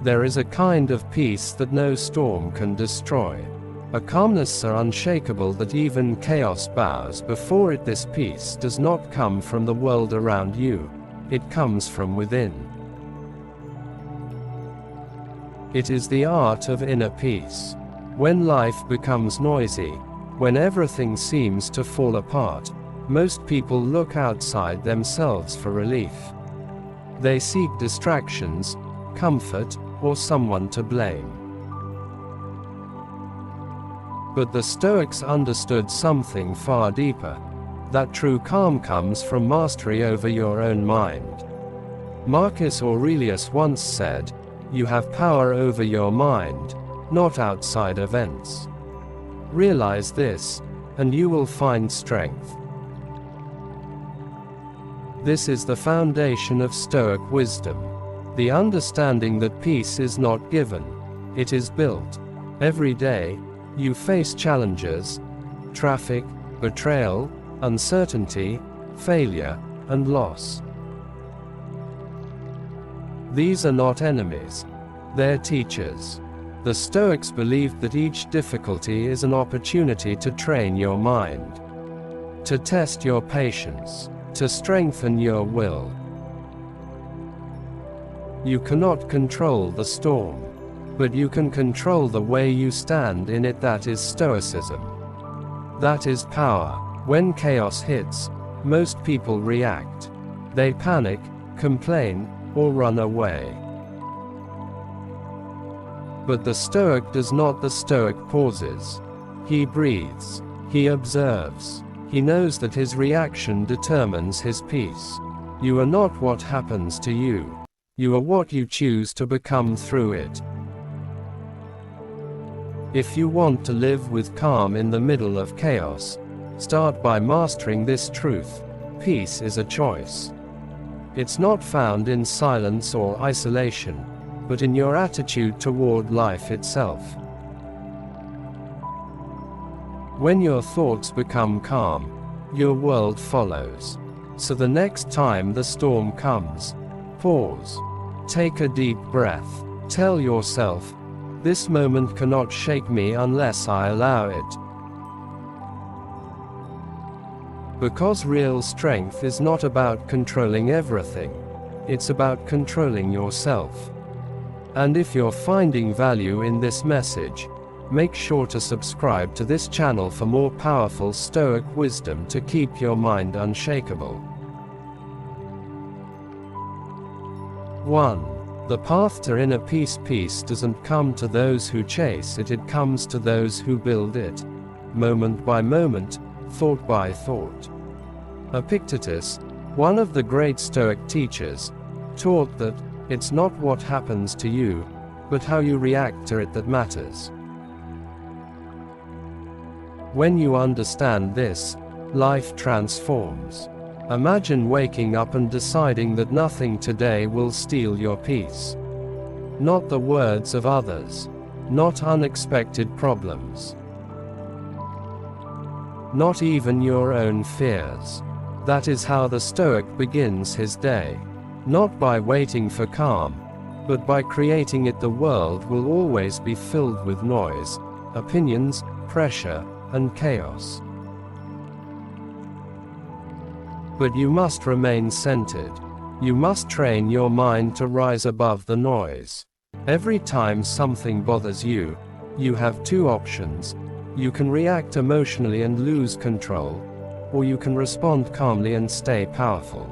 There is a kind of peace that no storm can destroy. A calmness so unshakable that even chaos bows before it. This peace does not come from the world around you, it comes from within. It is the art of inner peace. When life becomes noisy, when everything seems to fall apart, most people look outside themselves for relief. They seek distractions, comfort, or someone to blame. But the Stoics understood something far deeper, that true calm comes from mastery over your own mind. Marcus Aurelius once said, "You have power over your mind, not outside events." Realize this, and you will find strength. This is the foundation of Stoic wisdom. The understanding that peace is not given, it is built. Every day, you face challenges, traffic, betrayal, uncertainty, failure, and loss. These are not enemies, they're teachers. The Stoics believed that each difficulty is an opportunity to train your mind, to test your patience, to strengthen your will. You cannot control the storm, but you can control the way you stand in it. That is Stoicism. That is power. When chaos hits, most people react. They panic, complain, or run away. But the Stoic does not. The Stoic pauses. He breathes. He observes. He knows that his reaction determines his peace. You are not what happens to you. You are what you choose to become through it. If you want to live with calm in the middle of chaos, start by mastering this truth: peace is a choice. It's not found in silence or isolation, but in your attitude toward life itself. When your thoughts become calm, your world follows. So the next time the storm comes, pause. Take a deep breath. Tell yourself, this moment cannot shake me unless I allow it. Because real strength is not about controlling everything. It's about controlling yourself. And if you're finding value in this message, make sure to subscribe to this channel for more powerful Stoic wisdom to keep your mind unshakable. 1. The path to inner peace. Peace doesn't come to those who chase it, it comes to those who build it. Moment by moment, thought by thought. Epictetus, one of the great Stoic teachers, taught that it's not what happens to you, but how you react to it that matters. When you understand this, life transforms. Imagine waking up and deciding that nothing today will steal your peace. Not the words of others. Not unexpected problems. Not even your own fears. That is how the Stoic begins his day. Not by waiting for calm, but by creating it. The world will always be filled with noise, opinions, pressure, and chaos. But you must remain centered. You must train your mind to rise above the noise. Every time something bothers you, you have two options. You can react emotionally and lose control, or you can respond calmly and stay powerful.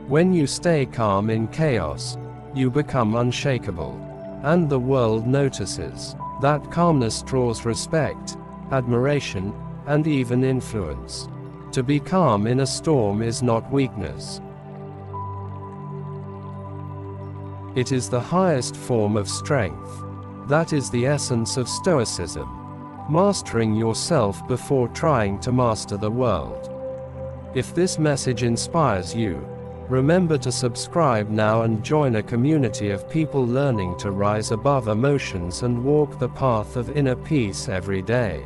When you stay calm in chaos, you become unshakable. And the world notices. That calmness draws respect, admiration, and even influence. To be calm in a storm is not weakness. It is the highest form of strength. That is the essence of Stoicism. Mastering yourself before trying to master the world. If this message inspires you, remember to subscribe now and join a community of people learning to rise above emotions and walk the path of inner peace every day.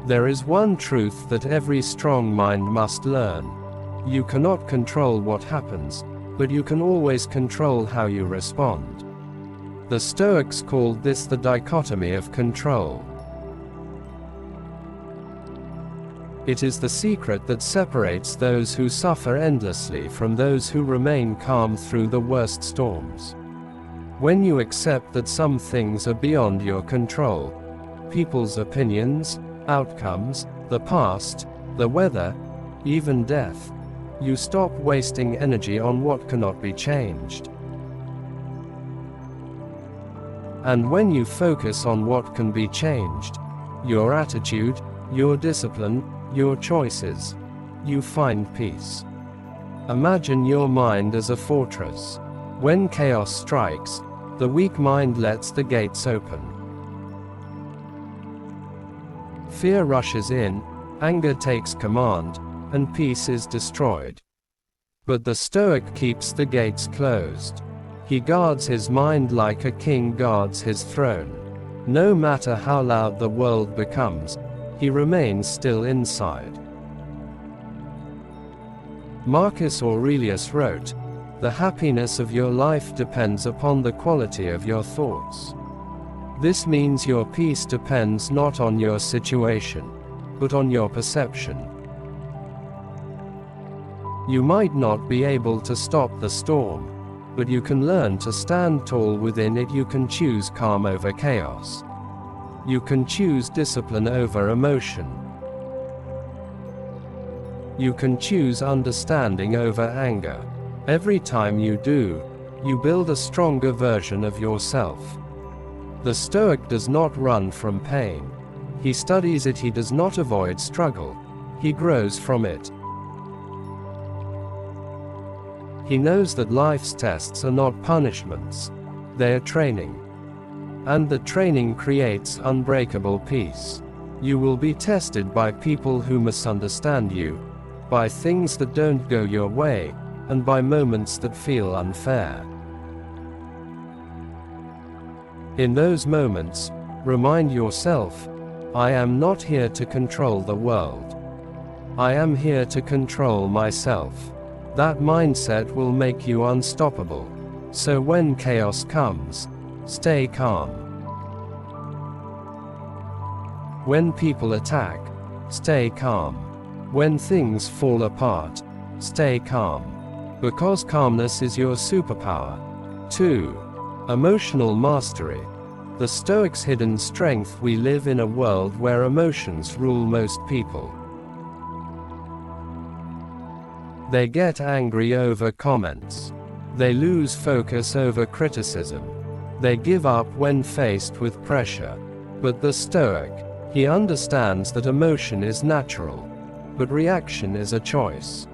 There is one truth that every strong mind must learn. You cannot control what happens, but you can always control how you respond. The Stoics called this the dichotomy of control. It is the secret that separates those who suffer endlessly from those who remain calm through the worst storms. When you accept that some things are beyond your control, people's opinions, outcomes, the past, the weather, even death, you stop wasting energy on what cannot be changed. And when you focus on what can be changed, your attitude, your discipline, your choices, you find peace. Imagine your mind as a fortress. When chaos strikes, the weak mind lets the gates open. Fear rushes in, anger takes command, and peace is destroyed. But the Stoic keeps the gates closed. He guards his mind like a king guards his throne. No matter how loud the world becomes, he remains still inside. Marcus Aurelius wrote, "The happiness of your life depends upon the quality of your thoughts." This means your peace depends not on your situation, but on your perception. You might not be able to stop the storm, but you can learn to stand tall within it. You can choose calm over chaos. You can choose discipline over emotion. You can choose understanding over anger. Every time you do, you build a stronger version of yourself. The Stoic does not run from pain. He studies it. He does not avoid struggle. He grows from it. He knows that life's tests are not punishments. They are training. And the training creates unbreakable peace. You will be tested by people who misunderstand you, by things that don't go your way, and by moments that feel unfair. In those moments, remind yourself, I am not here to control the world. I am here to control myself. That mindset will make you unstoppable. So when chaos comes, stay calm. When people attack, stay calm. When things fall apart, stay calm. Because calmness is your superpower. 2. Emotional mastery. The Stoics' hidden strength. We live in a world where emotions rule most people. They get angry over comments. They lose focus over criticism. They give up when faced with pressure. But the Stoic, he understands that emotion is natural, but reaction is a choice.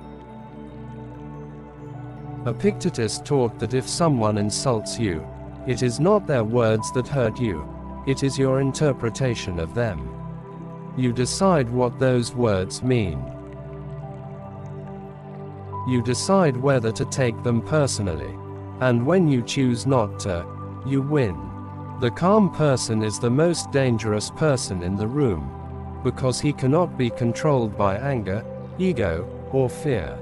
Epictetus taught that if someone insults you, it is not their words that hurt you, it is your interpretation of them. You decide what those words mean. You decide whether to take them personally. And when you choose not to, you win. The calm person is the most dangerous person in the room, because he cannot be controlled by anger, ego, or fear.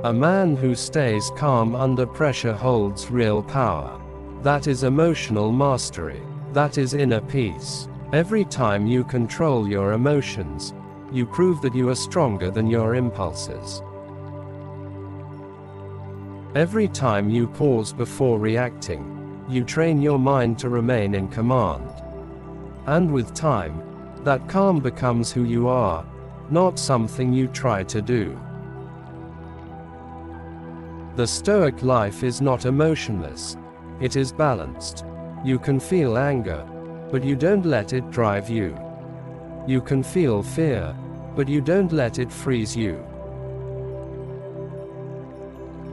A man who stays calm under pressure holds real power. That is emotional mastery. That is inner peace. Every time you control your emotions, you prove that you are stronger than your impulses. Every time you pause before reacting, you train your mind to remain in command. And with time, that calm becomes who you are, not something you try to do. The Stoic life is not emotionless, it is balanced. You can feel anger, but you don't let it drive you. You can feel fear, but you don't let it freeze you.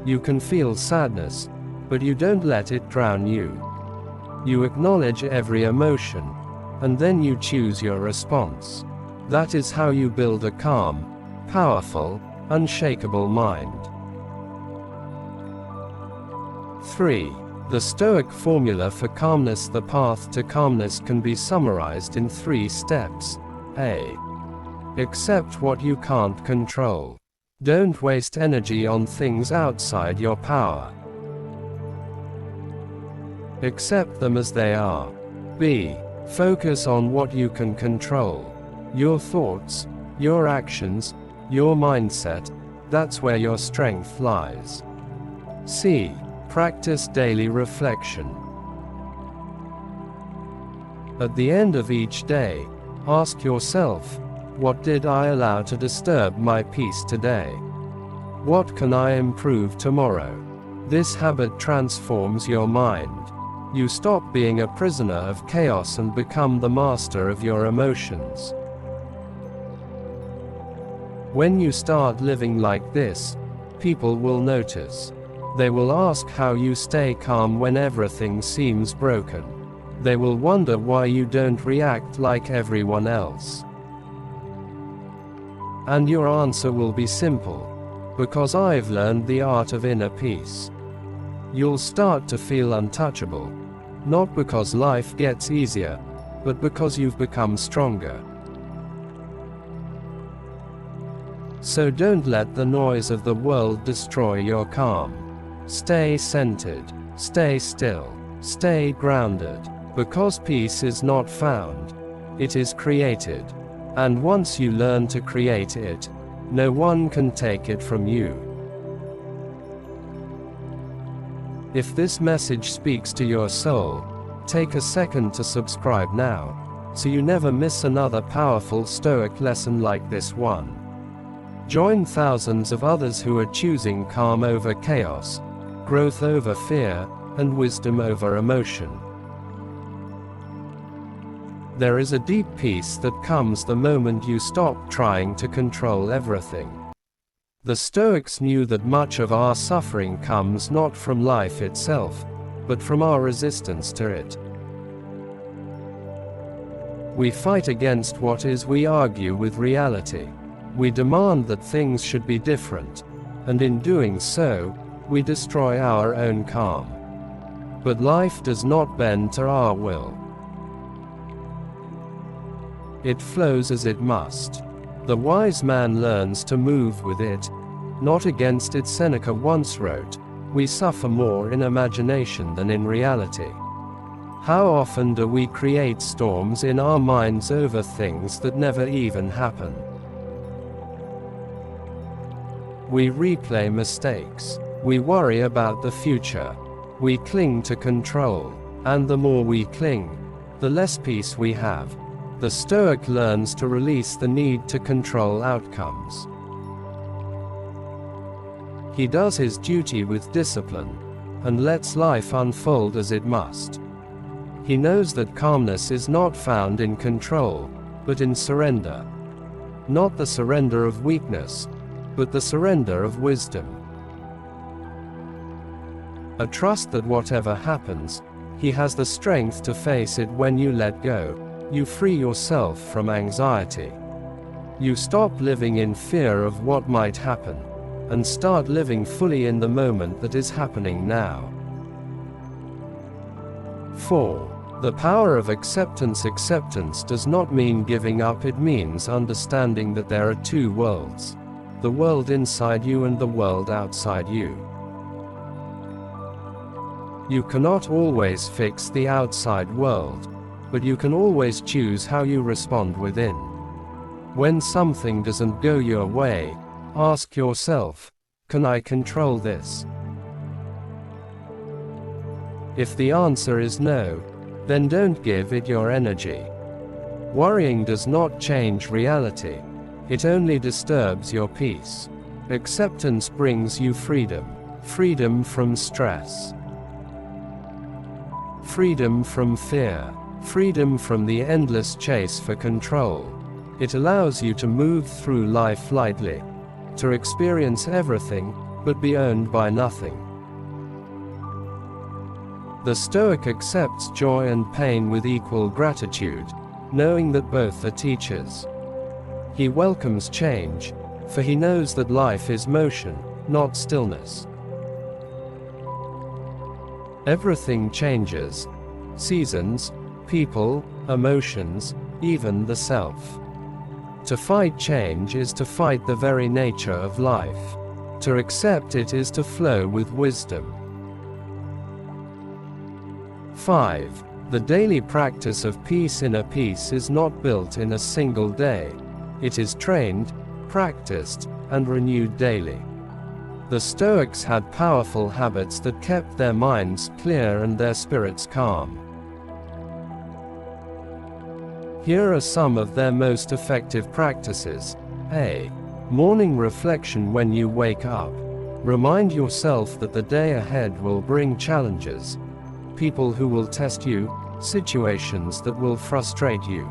You can feel sadness, but you don't let it drown you. You acknowledge every emotion, and then you choose your response. That is how you build a calm, powerful, unshakable mind. 3. The Stoic formula for calmness. The path to calmness can be summarized in 3 steps. A. Accept what you can't control. Don't waste energy on things outside your power. Accept them as they are. B. Focus on what you can control. Your thoughts, your actions, your mindset. That's where your strength lies. C. Practice daily reflection. At the end of each day, ask yourself, what did I allow to disturb my peace today? What can I improve tomorrow? This habit transforms your mind. You stop being a prisoner of chaos and become the master of your emotions. When you start living like this, people will notice. They will ask how you stay calm when everything seems broken. They will wonder why you don't react like everyone else. And your answer will be simple. Because I've learned the art of inner peace. You'll start to feel untouchable. Not because life gets easier, but because you've become stronger. So don't let the noise of the world destroy your calm. Stay centered, stay still, stay grounded, because peace is not found, it is created. And once you learn to create it, no one can take it from you. If this message speaks to your soul, take a second to subscribe now, so you never miss another powerful Stoic lesson like this one. Join thousands of others who are choosing calm over chaos, growth over fear, and wisdom over emotion. There is a deep peace that comes the moment you stop trying to control everything. The Stoics knew that much of our suffering comes not from life itself, but from our resistance to it. We fight against what is, we argue with reality. We demand that things should be different, and in doing so, we destroy our own calm. But life does not bend to our will. It flows as it must. The wise man learns to move with it, not against it. Seneca once wrote, "We suffer more in imagination than in reality." How often do we create storms in our minds over things that never even happen? We replay mistakes. We worry about the future. We cling to control. And the more we cling, the less peace we have. The Stoic learns to release the need to control outcomes. He does his duty with discipline, and lets life unfold as it must. He knows that calmness is not found in control, but in surrender. Not the surrender of weakness, but the surrender of wisdom. A trust that whatever happens, he has the strength to face it. When you let go, you free yourself from anxiety. You stop living in fear of what might happen, and start living fully in the moment that is happening now. 4. The power of acceptance. Acceptance does not mean giving up, it means understanding that there are two worlds. The world inside you and the world outside you. You cannot always fix the outside world, but you can always choose how you respond within. When something doesn't go your way, ask yourself, can I control this? If the answer is no, then don't give it your energy. Worrying does not change reality, it only disturbs your peace. Acceptance brings you freedom. Freedom from stress. Freedom from fear. Freedom from the endless chase for control. It allows you to move through life lightly, to experience everything, but be owned by nothing. The Stoic accepts joy and pain with equal gratitude, knowing that both are teachers. He welcomes change, for he knows that life is motion, not stillness. Everything changes. Seasons, people, emotions, even the self. To fight change is to fight the very nature of life. To accept it is to flow with wisdom. 5. The daily practice of peace. Inner peace is not built in a single day. It is trained, practiced, and renewed daily. The Stoics had powerful habits that kept their minds clear and their spirits calm. Here are some of their most effective practices. A. Morning reflection. When you wake up, remind yourself that the day ahead will bring challenges, people who will test you, situations that will frustrate you.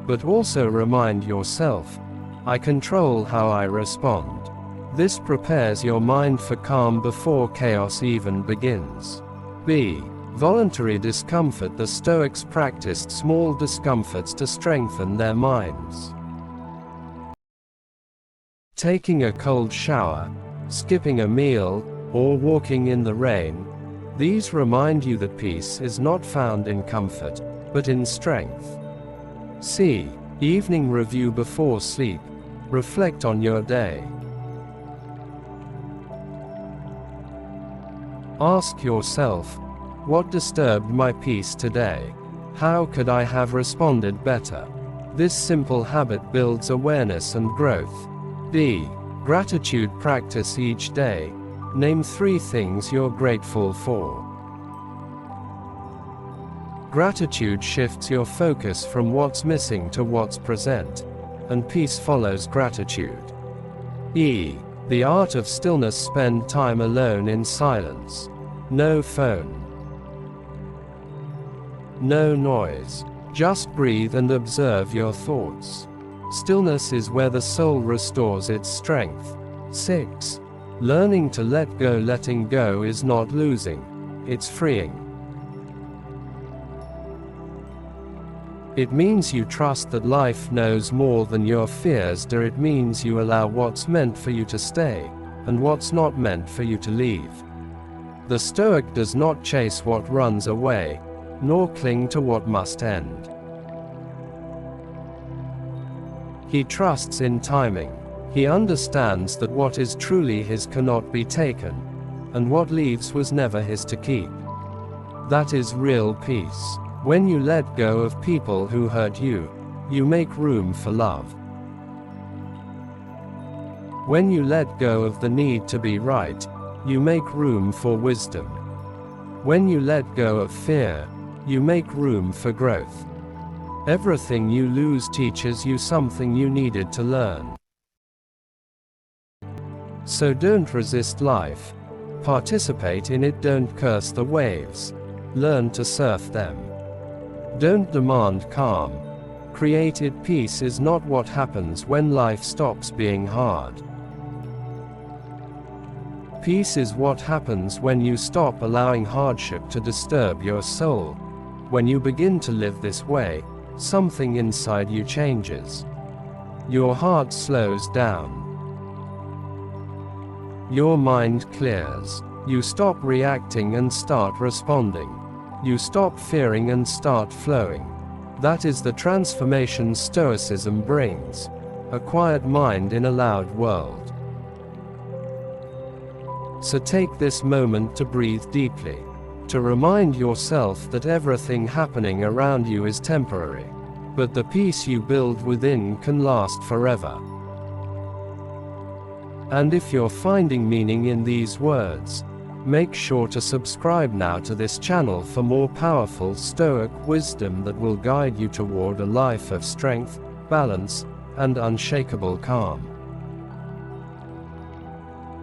But also remind yourself, I control how I respond. This prepares your mind for calm before chaos even begins. B. Voluntary discomfort. The Stoics practiced small discomforts to strengthen their minds. Taking a cold shower, skipping a meal, or walking in the rain, these remind you that peace is not found in comfort, but in strength. C. Evening review. Before sleep, reflect on your day. Ask yourself, what disturbed my peace today? How could I have responded better? This simple habit builds awareness and growth. D. Gratitude practice. Each day, name 3 things you're grateful for. Gratitude shifts your focus from what's missing to what's present, and peace follows gratitude. E. The art of stillness. Spend time alone in silence. No phone, no noise. Just breathe and observe your thoughts. Stillness is where the soul restores its strength. 6. Learning to let go. Letting go is not losing, it's freeing. It means you trust that life knows more than your fears do. It means you allow what's meant for you to stay, and what's not meant for you to leave. The Stoic does not chase what runs away, nor cling to what must end. He trusts in timing. He understands that what is truly his cannot be taken, and what leaves was never his to keep. That is real peace. When you let go of people who hurt you, you make room for love. When you let go of the need to be right, you make room for wisdom. When you let go of fear, you make room for growth. Everything you lose teaches you something you needed to learn. So don't resist life. Participate in it. Don't curse the waves. Learn to surf them. Don't demand calm. Created peace is not what happens when life stops being hard. Peace is what happens when you stop allowing hardship to disturb your soul. When you begin to live this way, something inside you changes. Your heart slows down. Your mind clears. You stop reacting and start responding. You stop fearing and start flowing. That is the transformation Stoicism brings. A quiet mind in a loud world. So take this moment to breathe deeply. To remind yourself that everything happening around you is temporary. But the peace you build within can last forever. And if you're finding meaning in these words, make sure to subscribe now to this channel for more powerful Stoic wisdom that will guide you toward a life of strength, balance, and unshakable calm.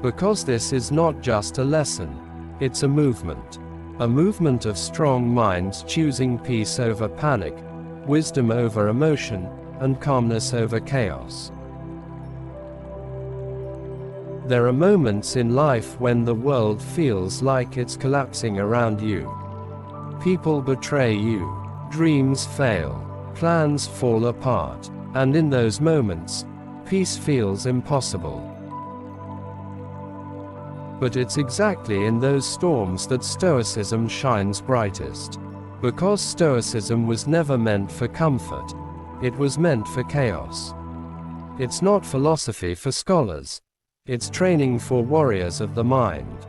Because this is not just a lesson, it's a movement. A movement of strong minds choosing peace over panic, wisdom over emotion, and calmness over chaos. There are moments in life when the world feels like it's collapsing around you. People betray you, dreams fail, plans fall apart, and in those moments, peace feels impossible. But it's exactly in those storms that Stoicism shines brightest. Because Stoicism was never meant for comfort. It was meant for chaos. It's not philosophy for scholars. It's training for warriors of the mind.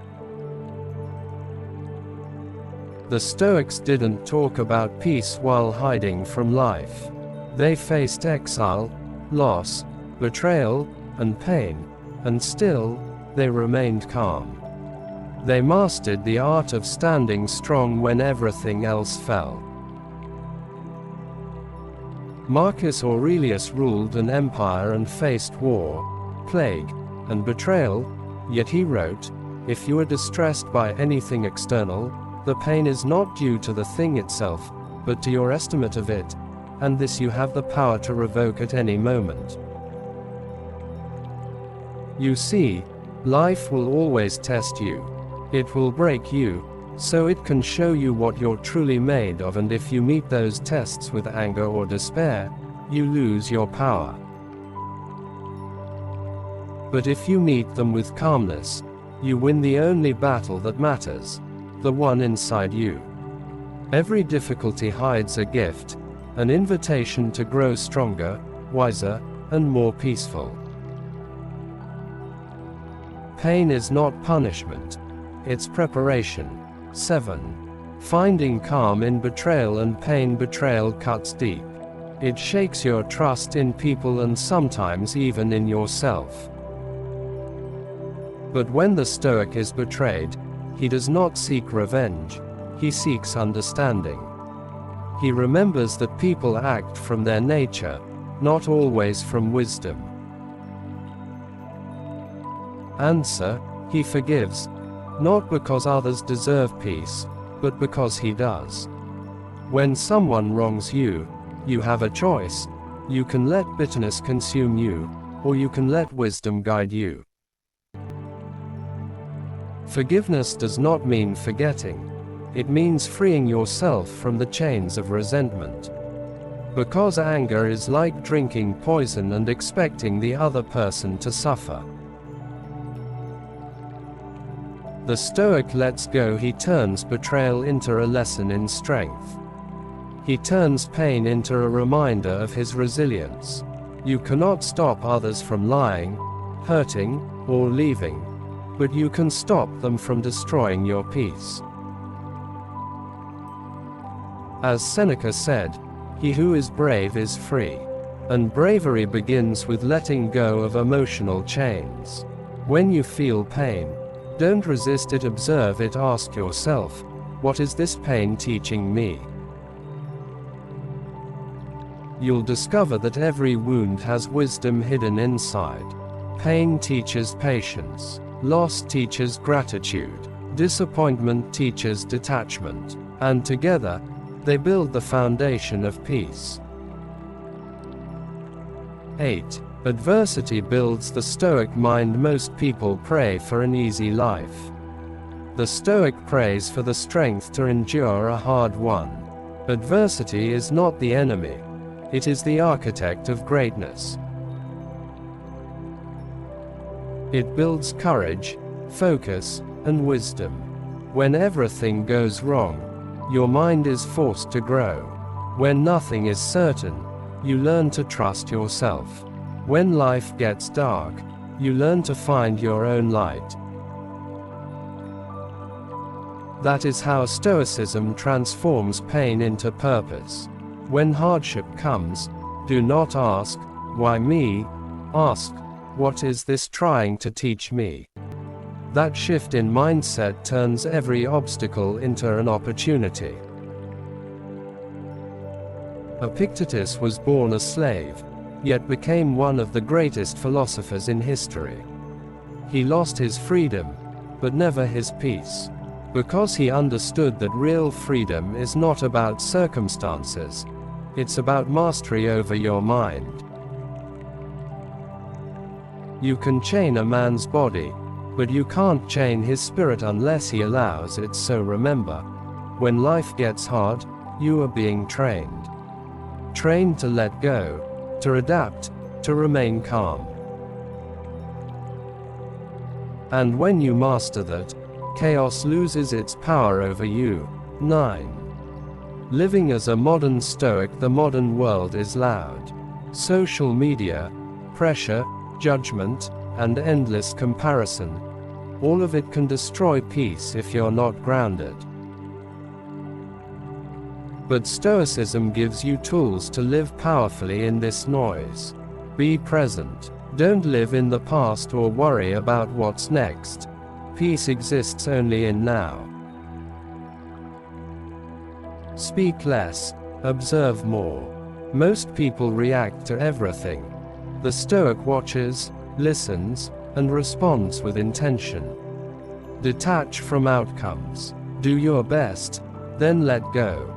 The Stoics didn't talk about peace while hiding from life. They faced exile, loss, betrayal, and pain, and still, they remained calm. They mastered the art of standing strong when everything else fell. Marcus Aurelius ruled an empire and faced war, plague, and betrayal, yet he wrote, "If you are distressed by anything external, the pain is not due to the thing itself, but to your estimate of it, and this you have the power to revoke at any moment." You see, life will always test you. It will break you, so it can show you what you're truly made of, and if you meet those tests with anger or despair, you lose your power. But if you meet them with calmness, you win the only battle that matters, the one inside you. Every difficulty hides a gift, an invitation to grow stronger, wiser, and more peaceful. Pain is not punishment. It's preparation. 7. Finding calm in betrayal and pain. Betrayal cuts deep. It shakes your trust in people and sometimes even in yourself. But when the Stoic is betrayed, he does not seek revenge, he seeks understanding. He remembers that people act from their nature, not always from wisdom. Answer: he forgives, not because others deserve peace, but because he does. When someone wrongs you, you have a choice. You can let bitterness consume you, or you can let wisdom guide you. Forgiveness does not mean forgetting. It means freeing yourself from the chains of resentment. Because anger is like drinking poison and expecting the other person to suffer. The Stoic lets go. He turns betrayal into a lesson in strength. He turns pain into a reminder of his resilience. You cannot stop others from lying, hurting, or leaving, but you can stop them from destroying your peace. As Seneca said, "He who is brave is free." And bravery begins with letting go of emotional chains. When you feel pain, don't resist it, observe it, ask yourself, what is this pain teaching me? You'll discover that every wound has wisdom hidden inside. Pain teaches patience. Loss teaches gratitude. Disappointment teaches detachment. And together, they build the foundation of peace. 8. Adversity builds the Stoic mind. Most people pray for an easy life. The Stoic prays for the strength to endure a hard one. Adversity is not the enemy. It is the architect of greatness. It builds courage, focus, and wisdom. When everything goes wrong, your mind is forced to grow. When nothing is certain, you learn to trust yourself. When life gets dark, you learn to find your own light. That is how Stoicism transforms pain into purpose. When hardship comes, do not ask, "Why me?" Ask, "What is this trying to teach me?" That shift in mindset turns every obstacle into an opportunity. Epictetus was born a slave, yet became one of the greatest philosophers in history. He lost his freedom, but never his peace, because he understood that real freedom is not about circumstances, it's about mastery over your mind. You can chain a man's body, but you can't chain his spirit unless he allows it. So remember, when life gets hard, you are being trained. Trained to let go, to adapt, to remain calm. And when you master that, chaos loses its power over you. 9. Living as a modern Stoic, the modern world is loud. Social media, pressure, judgment, and endless comparison. All of it can destroy peace if you're not grounded. But Stoicism gives you tools to live powerfully in this noise. Be present. Don't live in the past or worry about what's next. Peace exists only in now. Speak less, observe more. Most people react to everything. The Stoic watches, listens, and responds with intention. Detach from outcomes. Do your best, then let go.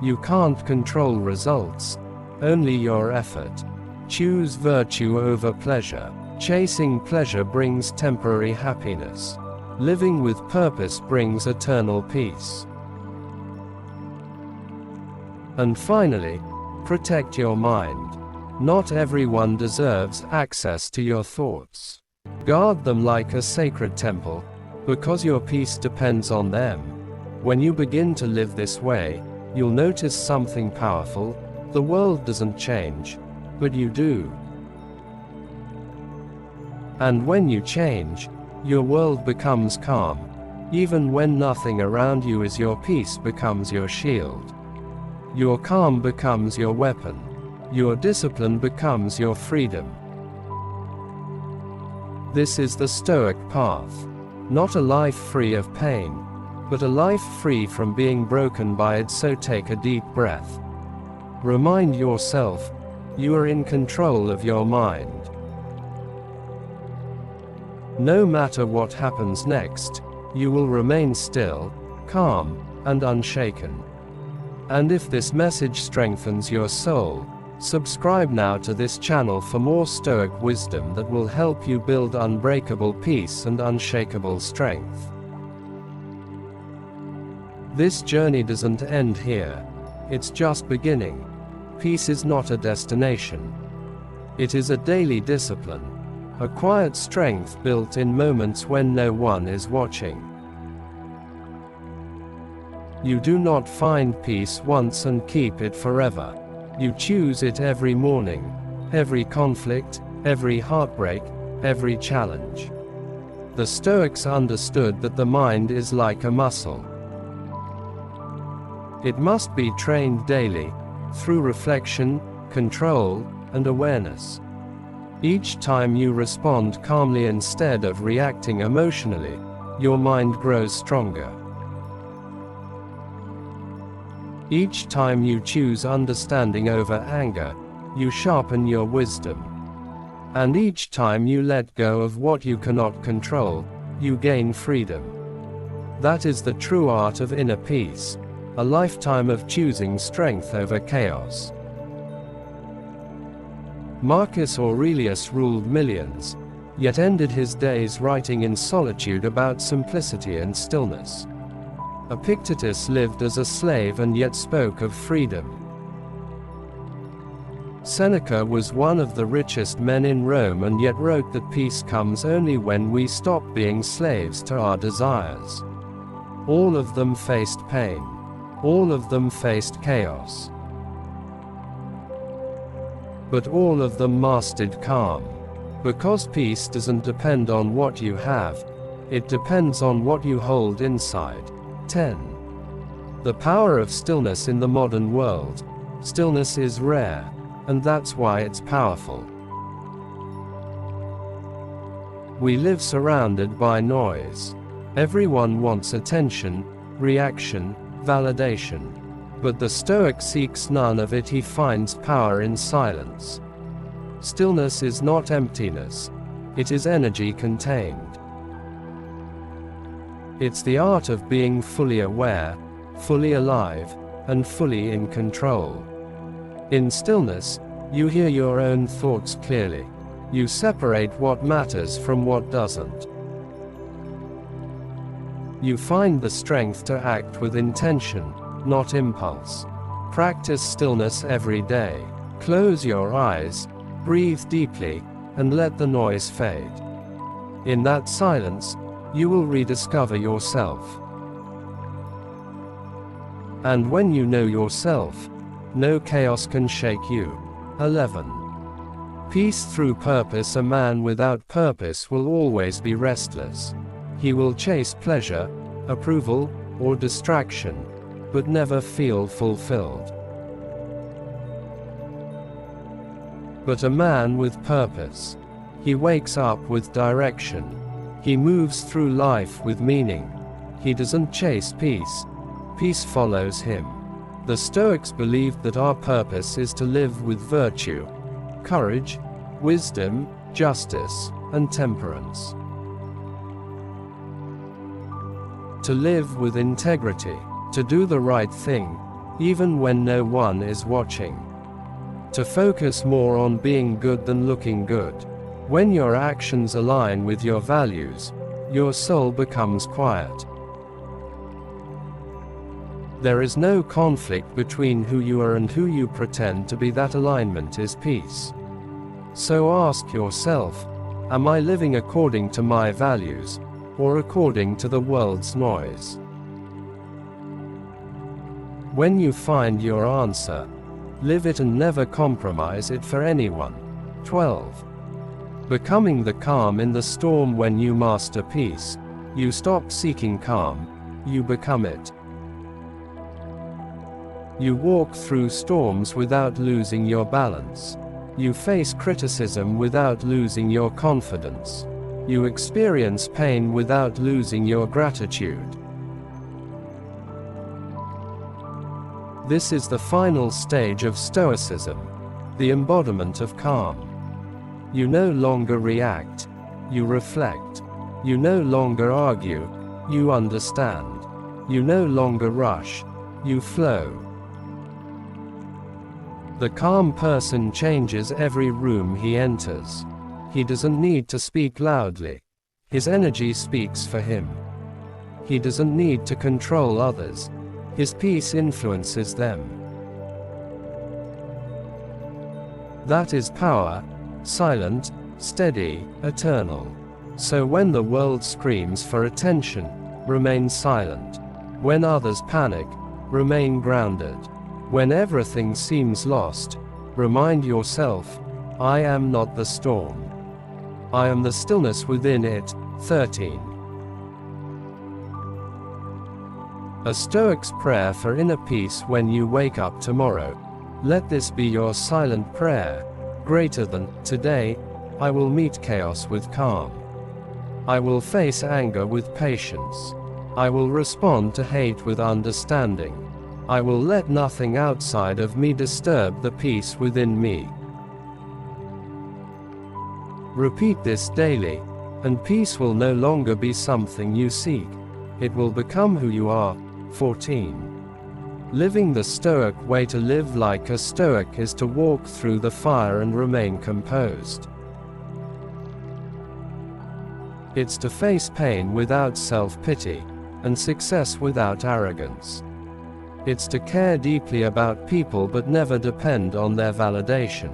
You can't control results, only your effort. Choose virtue over pleasure. Chasing pleasure brings temporary happiness. Living with purpose brings eternal peace. And finally, protect your mind. Not everyone deserves access to your thoughts. Guard them like a sacred temple, because your peace depends on them. When you begin to live this way, you'll notice something powerful. The world doesn't change, but you do. And when you change, your world becomes calm. Even when nothing around you is, your peace becomes your shield. Your calm becomes your weapon. Your discipline becomes your freedom. This is the Stoic path. Not a life free of pain, but a life free from being broken by it. So take a deep breath. Remind yourself, you are in control of your mind. No matter what happens next, you will remain still, calm, and unshaken. And if this message strengthens your soul, subscribe now to this channel for more Stoic wisdom that will help you build unbreakable peace and unshakable strength. This journey doesn't end here. It's just beginning. Peace is not a destination. It is a daily discipline, a quiet strength built in moments when no one is watching. You do not find peace once and keep it forever. You choose it every morning, every conflict, every heartbreak, every challenge. The Stoics understood that the mind is like a muscle. It must be trained daily, through reflection, control, and awareness. Each time you respond calmly instead of reacting emotionally, your mind grows stronger. Each time you choose understanding over anger, you sharpen your wisdom. And each time you let go of what you cannot control, you gain freedom. That is the true art of inner peace, a lifetime of choosing strength over chaos. Marcus Aurelius ruled millions, yet ended his days writing in solitude about simplicity and stillness. Epictetus lived as a slave and yet spoke of freedom. Seneca was one of the richest men in Rome and yet wrote that peace comes only when we stop being slaves to our desires. All of them faced pain. All of them faced chaos. But all of them mastered calm. Because peace doesn't depend on what you have, it depends on what you hold inside. 10. The power of stillness in the modern world. Stillness is rare, and that's why it's powerful. We live surrounded by noise. Everyone wants attention, reaction, validation. But the Stoic seeks none of it. He finds power in silence. Stillness is not emptiness. It is energy contained. It's the art of being fully aware, fully alive, and fully in control. In stillness, you hear your own thoughts clearly. You separate what matters from what doesn't. You find the strength to act with intention, not impulse. Practice stillness every day. Close your eyes, breathe deeply, and let the noise fade. In that silence, you will rediscover yourself. And when you know yourself, no chaos can shake you. 11. Peace through purpose. A man without purpose will always be restless. He will chase pleasure, approval, or distraction, but never feel fulfilled. But a man with purpose, he wakes up with direction. He moves through life with meaning. He doesn't chase peace. Peace follows him. The Stoics believed that our purpose is to live with virtue, courage, wisdom, justice, and temperance. To live with integrity, to do the right thing, even when no one is watching. To focus more on being good than looking good. When your actions align with your values, your soul becomes quiet. There is no conflict between who you are and who you pretend to be. That alignment is peace. So ask yourself, am I living according to my values, or according to the world's noise? When you find your answer, live it and never compromise it for anyone. 12. Becoming the calm in the storm. When you master peace, you stop seeking calm, you become it. You walk through storms without losing your balance. You face criticism without losing your confidence. You experience pain without losing your gratitude. This is the final stage of Stoicism, the embodiment of calm. You no longer react, you reflect. You no longer argue, you understand. You no longer rush, you flow. The calm person changes every room he enters. He doesn't need to speak loudly. His energy speaks for him. He doesn't need to control others. His peace influences them. That is power, silent, steady, eternal. So when the world screams for attention, remain silent. When others panic, remain grounded. When everything seems lost, remind yourself, I am not the storm. I am the stillness within it. 13. A Stoic's prayer for inner peace. When you wake up tomorrow, let this be your silent prayer, greater than, today, I will meet chaos with calm. I will face anger with patience. I will respond to hate with understanding. I will let nothing outside of me disturb the peace within me. Repeat this daily, and peace will no longer be something you seek. It will become who you are. 14. Living the Stoic way. To live like a Stoic is to walk through the fire and remain composed. It's to face pain without self-pity, and success without arrogance. It's to care deeply about people but never depend on their validation.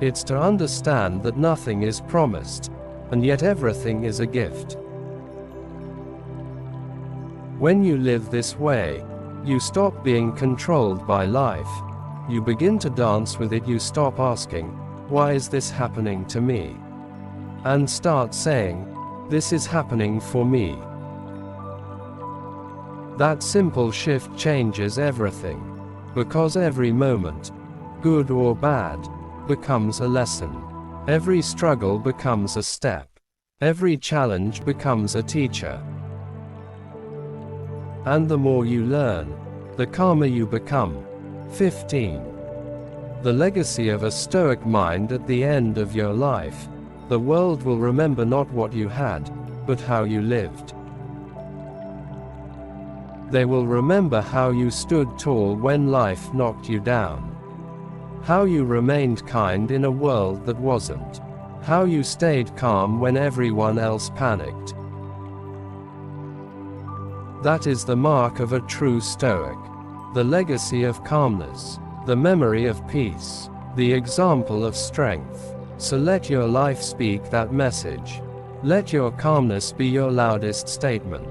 It's to understand that nothing is promised, and yet everything is a gift. When you live this way, you stop being controlled by life. You begin to dance with it. You stop asking, why is this happening to me? And start saying, this is happening for me. That simple shift changes everything, because every moment, good or bad, becomes a lesson. Every struggle becomes a step. Every challenge becomes a teacher. And the more you learn, the calmer you become. 15. The legacy of a Stoic mind. At the end of your life, the world will remember not what you had, but how you lived. They will remember how you stood tall when life knocked you down. How you remained kind in a world that wasn't. How you stayed calm when everyone else panicked. That is the mark of a true Stoic. The legacy of calmness. The memory of peace. The example of strength. So let your life speak that message. Let your calmness be your loudest statement.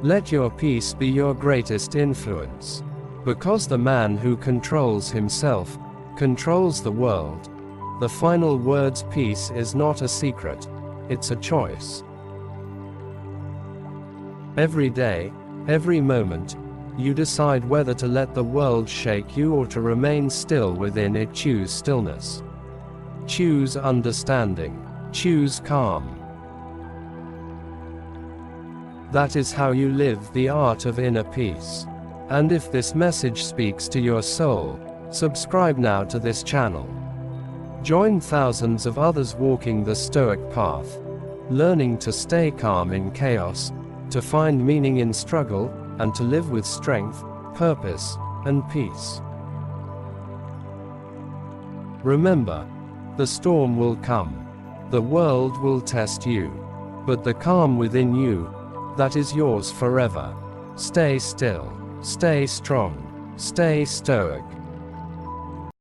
Let your peace be your greatest influence. Because the man who controls himself controls the world. The final word's peace is not a secret, it's a choice. Every day, every moment, you decide whether to let the world shake you or to remain still within it. Choose stillness. Choose understanding. Choose calm. That is how you live the art of inner peace. And if this message speaks to your soul, subscribe now to this channel. Join thousands of others walking the Stoic path, learning to stay calm in chaos, to find meaning in struggle, and to live with strength, purpose, and peace. Remember, the storm will come. The world will test you. But the calm within you, that is yours forever. Stay still. Stay strong. Stay stoic.